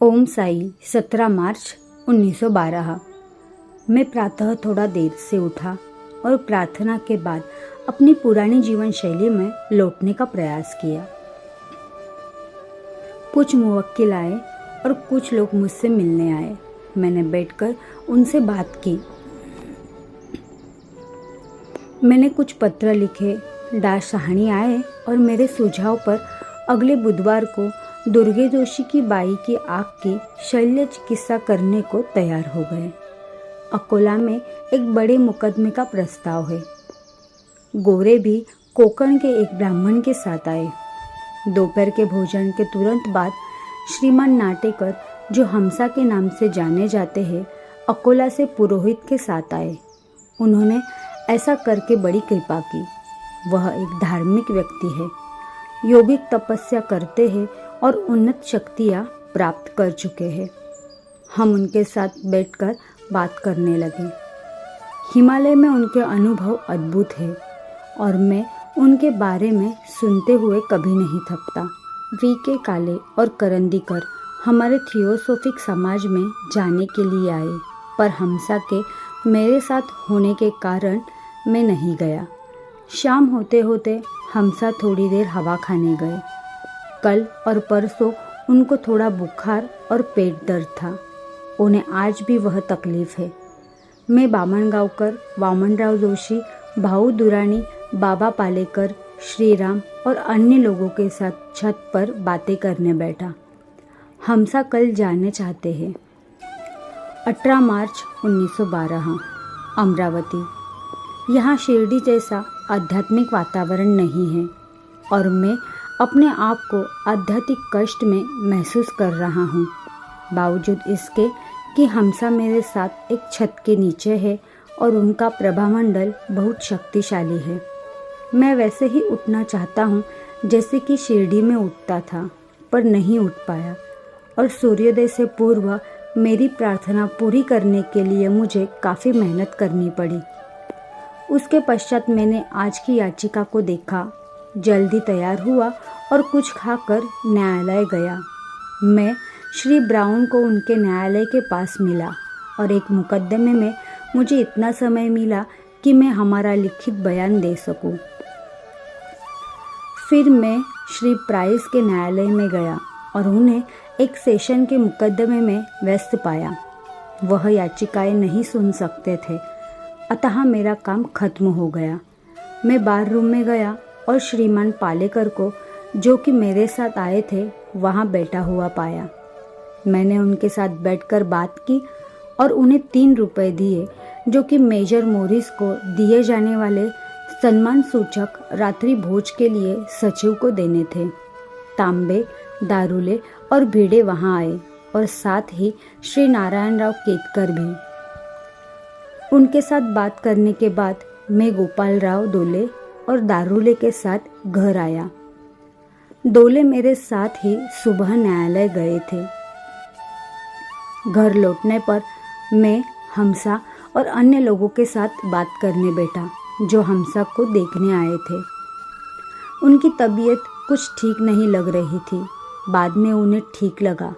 ओम साई 17 मार्च 1912। मैं प्रातः थोड़ा देर से उठा और प्रार्थना के बाद अपनी पुरानी जीवन शैली में लौटने का प्रयास किया। कुछ मुवक्किल आए और कुछ लोग मुझसे मिलने आए। मैंने बैठकर उनसे बात की। मैंने कुछ पत्र लिखे। डा साहनी आए और मेरे सुझाव पर अगले बुधवार को दुर्गे जोशी की बाई की आँख की शल्य चिकित्सा करने को तैयार हो गए। अकोला में एक बड़े मुकदमे का प्रस्ताव है। गोरे भी कोकण के एक ब्राह्मण के साथ आए। दोपहर के भोजन के तुरंत बाद श्रीमान नाटेकर, जो हमसा के नाम से जाने जाते हैं, अकोला से पुरोहित के साथ आए। उन्होंने ऐसा करके बड़ी कृपा की। वह एक धार्मिक व्यक्ति है, योगिक तपस्या करते हैं और उन्नत शक्तियाँ प्राप्त कर चुके हैं। हम उनके साथ बैठकर बात करने लगे। हिमालय में उनके अनुभव अद्भुत है और मैं उनके बारे में सुनते हुए कभी नहीं थकता। वी.के. काले और करंदीकर हमारे थियोसोफिक समाज में जाने के लिए आए, पर हमसा के मेरे साथ होने के कारण मैं नहीं गया। शाम होते होते हमसा थोड़ी देर हवा खाने गए। कल और परसों उनको थोड़ा बुखार और पेट दर्द था। उन्हें आज भी वह तकलीफ है। मैं बामणगावकर, वामनराव जोशी, भाऊ दुरानी, बाबा पालेकर, श्रीराम और अन्य लोगों के साथ छत पर बातें करने बैठा। हमसा कल जाने चाहते हैं। 18 मार्च 1912, अमरावती। यहाँ शिरडी जैसा आध्यात्मिक वातावरण नहीं है और मैं अपने आप को आध्यात्मिक कष्ट में महसूस कर रहा हूँ। बावजूद इसके कि हमसा मेरे साथ एक छत के नीचे है और उनका प्रभामंडल बहुत शक्तिशाली है। मैं वैसे ही उठना चाहता हूँ जैसे कि शिरडी में उठता था, पर नहीं उठ पाया और सूर्योदय से पूर्व मेरी प्रार्थना पूरी करने के लिए मुझे काफ़ी मेहनत करनी पड़ी। उसके पश्चात मैंने आज की याचिका को देखा, जल्दी तैयार हुआ और कुछ खाकर न्यायालय गया। मैं श्री ब्राउन को उनके न्यायालय के पास मिला और एक मुकदमे में मुझे इतना समय मिला कि मैं हमारा लिखित बयान दे सकूं। फिर मैं श्री प्राइस के न्यायालय में गया और उन्हें एक सेशन के मुकदमे में व्यस्त पाया। वह याचिकाएं नहीं सुन सकते थे, अतः मेरा काम खत्म हो गया। मैं बार रूम में गया और श्रीमान पालेकर को, जो कि मेरे साथ आए थे, वहाँ बैठा हुआ पाया। मैंने उनके साथ बैठकर बात की और उन्हें 3 रुपए दिए, जो कि मेजर मोरिस को दिए जाने वाले सम्मान सूचक रात्रि भोज के लिए सचिव को देने थे। तांबे, दारूले और भिड़े वहाँ आए और साथ ही श्री नारायण राव केतकर भी। उनके साथ बात करने के बाद मैं गोपाल राव दोले और दारूले के साथ घर आया। दोले मेरे साथ ही सुबह न्यायालय गए थे। घर लौटने पर मैं हमसा और अन्य लोगों के साथ बात करने बैठा, जो हमसा को देखने आए थे। उनकी तबीयत कुछ ठीक नहीं लग रही थी। बाद में उन्हें ठीक लगा।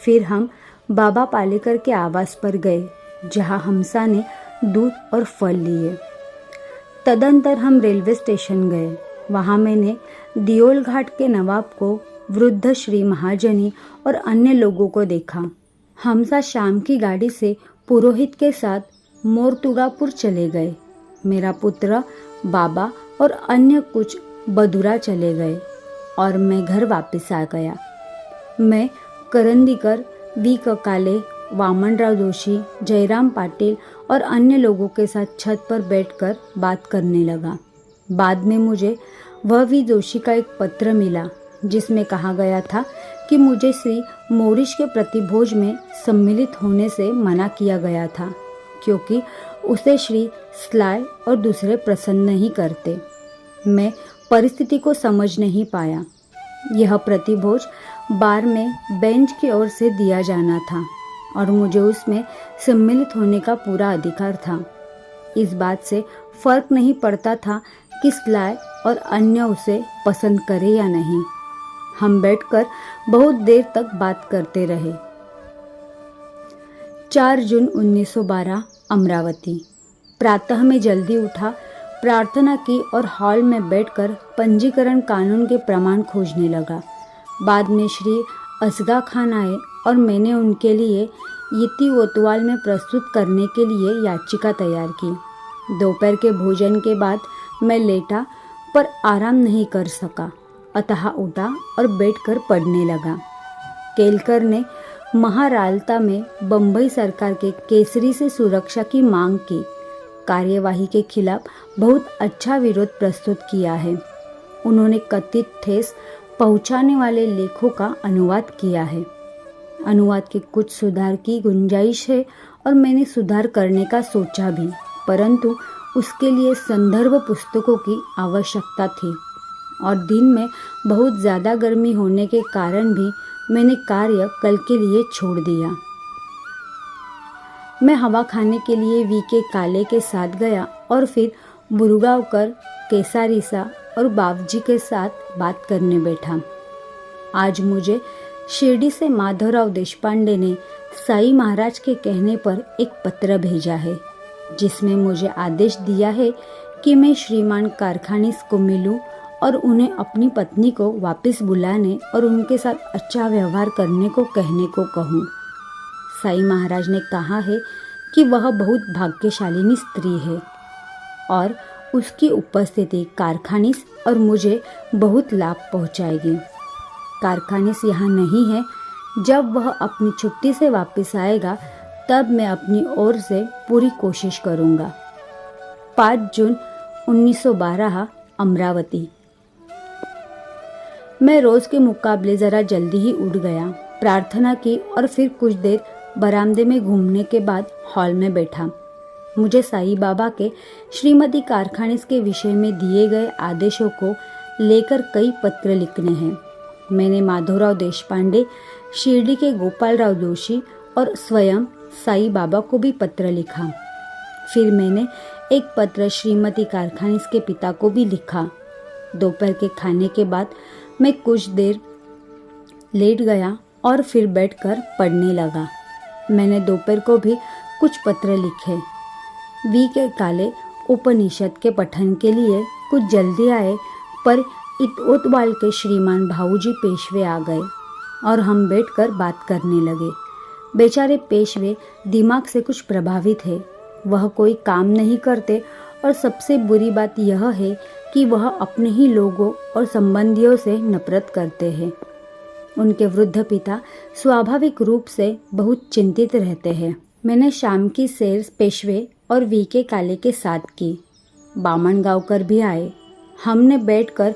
फिर हम बाबा पालेकर के आवास पर गए, जहां हमसा ने दूध और फल लिए। तदंतर हम रेलवे स्टेशन गए। वहाँ मैंने दियोल घाट के नवाब को, वृद्ध श्री महाजनी और अन्य लोगों को देखा। हमसा शाम की गाड़ी से पुरोहित के साथ मोरतुगापुर चले गए। मेरा पुत्र, बाबा और अन्य कुछ बदुरा चले गए और मैं घर वापस आ गया। मैं करंदीकर, वी.के. काले, वामनराव जोशी, जयराम पाटिल और अन्य लोगों के साथ छत पर बैठकर बात करने लगा। बाद में मुझे वह वी जोशी का एक पत्र मिला, जिसमें कहा गया था कि मुझे श्री मोरिश के प्रतिभोज में सम्मिलित होने से मना किया गया था, क्योंकि उसे श्री स्लाय और दूसरे प्रसन्न नहीं करते। मैं परिस्थिति को समझ नहीं पाया। यह प्रतिभोज बार में बेंच की ओर से दिया जाना था और मुझे उसमें सम्मिलित होने का पूरा अधिकार था। इस बात से फर्क नहीं पड़ता था कि स्लाय और अन्य उसे पसंद करे या नहीं। हम बैठकर बहुत देर तक बात करते रहे। 4 जून 1912 अमरावती। प्रातः में जल्दी उठा, प्रार्थना की और हॉल में बैठकर पंजीकरण कानून के प्रमाण खोजने लगा। बाद में श्री असगा खान आए और मैंने उनके लिए यति कोतवाल में प्रस्तुत करने के लिए याचिका तैयार की। दोपहर के भोजन के बाद मैं लेटा पर आराम नहीं कर सका, अतः उठा और बैठकर पढ़ने लगा। केलकर ने महारालता में बंबई सरकार के केसरी से सुरक्षा की मांग की कार्यवाही के खिलाफ बहुत अच्छा विरोध प्रस्तुत किया है। उन्होंने कथित ठेस पहुंचाने वाले लेखों का अनुवाद किया है। अनुवाद के कुछ सुधार की गुंजाइश है और मैंने सुधार करने का सोचा भी, परंतु उसके लिए संदर्भ पुस्तकों की आवश्यकता थी और दिन में बहुत ज़्यादा गर्मी होने के कारण भी मैंने कार्य कल के लिए छोड़ दिया। मैं हवा खाने के लिए वीके काले के साथ गया और फिर बुरगांवकर, केसारीसा और बाबजी के साथ बात करने बैठा। आज मुझे शिरडी से माधवराव देशपांडे ने साई महाराज के कहने पर एक पत्र भेजा है, जिसमें मुझे आदेश दिया है कि मैं श्रीमान कारखानीस को मिलूं और उन्हें अपनी पत्नी को वापस बुलाने और उनके साथ अच्छा व्यवहार करने को कहने को कहूं। साई महाराज ने कहा है कि वह बहुत भाग्यशालिनी स्त्री है और उसकी उपस्थिति कारखानीस और मुझे बहुत लाभ पहुंचाएगी। कारखानीस यहाँ नहीं है। जब वह अपनी छुट्टी से वापस आएगा तब मैं अपनी ओर से पूरी कोशिश करूँगा। 5 जून 1912 अमरावती। मैं रोज़ के मुकाबले ज़रा जल्दी ही उठ गया, प्रार्थना की और फिर कुछ देर बरामदे में घूमने के बाद हॉल में बैठा। मुझे साईं बाबा के श्रीमती कारखानीस के विषय में दिए गए आदेशों को लेकर कई पत्र लिखने हैं। मैंने माधवराव देशपांडे, शिरडी के गोपालराव जोशी और स्वयं साईं बाबा को भी पत्र लिखा। फिर मैंने एक पत्र श्रीमती कारखानीस के पिता को भी लिखा। दोपहर के खाने के बाद मैं कुछ देर लेट गया और फिर बैठकर पढ़ने लगा। मैंने दोपहर को भी कुछ पत्र लिखे। वीके काले उपनिषद के पठन के लिए कुछ जल्दी आए, पर इतोतवाल के श्रीमान भाऊजी पेशवे आ गए और हम बैठकर बात करने लगे। बेचारे पेशवे दिमाग से कुछ प्रभावित है। वह कोई काम नहीं करते और सबसे बुरी बात यह है कि वह अपने ही लोगों और संबंधियों से नफरत करते हैं। उनके वृद्ध पिता स्वाभाविक रूप से बहुत चिंतित रहते हैं। मैंने शाम की सैर पेशवे और वीके काले के साथ की। बामणगांवकर भी आए। हमने बैठकर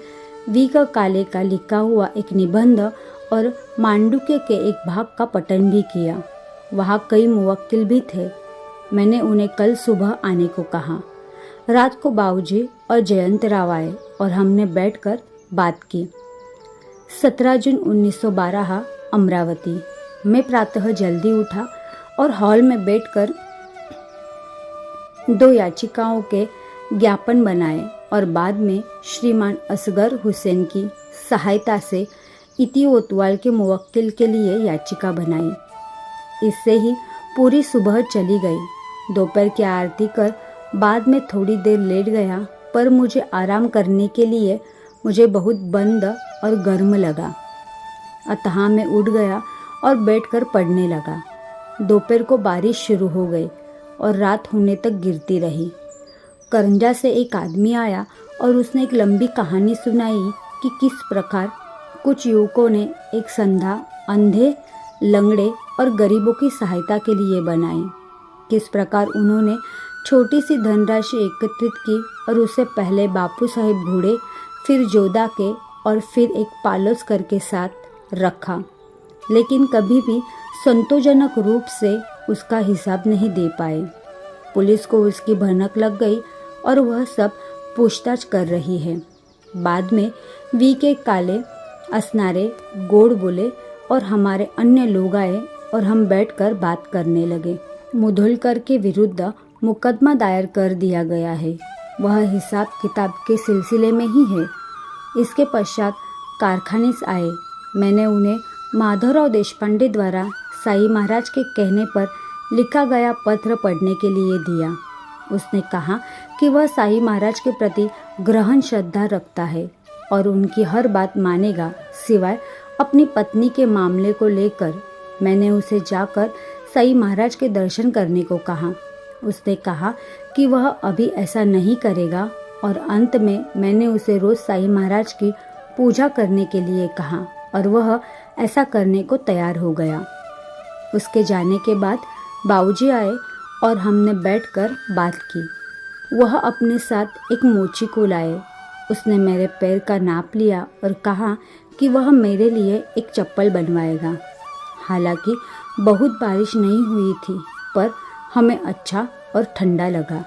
वीके काले का लिखा हुआ एक निबंध और मांडुक्य के एक भाग का पठन भी किया। वहाँ कई मुवक्किल भी थे। मैंने उन्हें कल सुबह आने को कहा। रात को बाबूजी और जयंत राव आए और हमने बैठकर बात की। 17 जून 1912 अमरावती। मैं प्रातः जल्दी उठा और हॉल में बैठकर 2 याचिकाओं के ज्ञापन बनाए और बाद में श्रीमान असगर हुसैन की सहायता से इति कोतवाल के मुवक्किल के लिए याचिका बनाई। इससे ही पूरी सुबह चली गई। दोपहर की आरती कर बाद में थोड़ी देर लेट गया, पर मुझे आराम करने के लिए मुझे बहुत बंद और गर्म लगा, अतः मैं उठ गया और बैठकर पढ़ने लगा। दोपहर को बारिश शुरू हो गई और रात होने तक गिरती रही। करंजा से एक आदमी आया और उसने एक लंबी कहानी सुनाई कि किस प्रकार कुछ युवकों ने एक संधा अंधे, लंगड़े और गरीबों की सहायता के लिए बनाई। किस प्रकार उन्होंने छोटी सी धनराशि एकत्रित की और उसे पहले बापू साहेब घोड़े, फिर जोधा के और फिर एक पालोस्कर के साथ रखा, लेकिन कभी भी संतोषजनक रूप से उसका हिसाब नहीं दे पाए। पुलिस को उसकी भनक लग गई और वह सब पूछताछ कर रही है। बाद में वीके काले, असनारे, गोड़ बोले और हमारे अन्य लोग आए और हम बैठकर बात करने लगे। मुधोलकर के विरुद्ध मुकदमा दायर कर दिया गया है। वह हिसाब किताब के सिलसिले में ही है। इसके पश्चात कारखानीस आए। मैंने उन्हें माधवराव देशपांडे द्वारा साईं महाराज के कहने पर लिखा गया पत्र पढ़ने के लिए दिया। उसने कहा कि वह साईं महाराज के प्रति गहन श्रद्धा रखता है और उनकी हर बात मानेगा, सिवाय अपनी पत्नी के मामले को लेकर। मैंने उसे जाकर साईं महाराज के दर्शन करने को कहा। उसने कहा कि वह अभी ऐसा नहीं करेगा और अंत में मैंने उसे रोज साईं महाराज की पूजा करने के लिए कहा और वह ऐसा करने को तैयार हो गया। उसके जाने के बाद बाबूजी आए और हमने बैठकर बात की। वह अपने साथ एक मोची को लाए। उसने मेरे पैर का नाप लिया और कहा कि वह मेरे लिए एक चप्पल बनवाएगा। हालांकि बहुत बारिश नहीं हुई थी, पर हमें अच्छा और ठंडा लगा।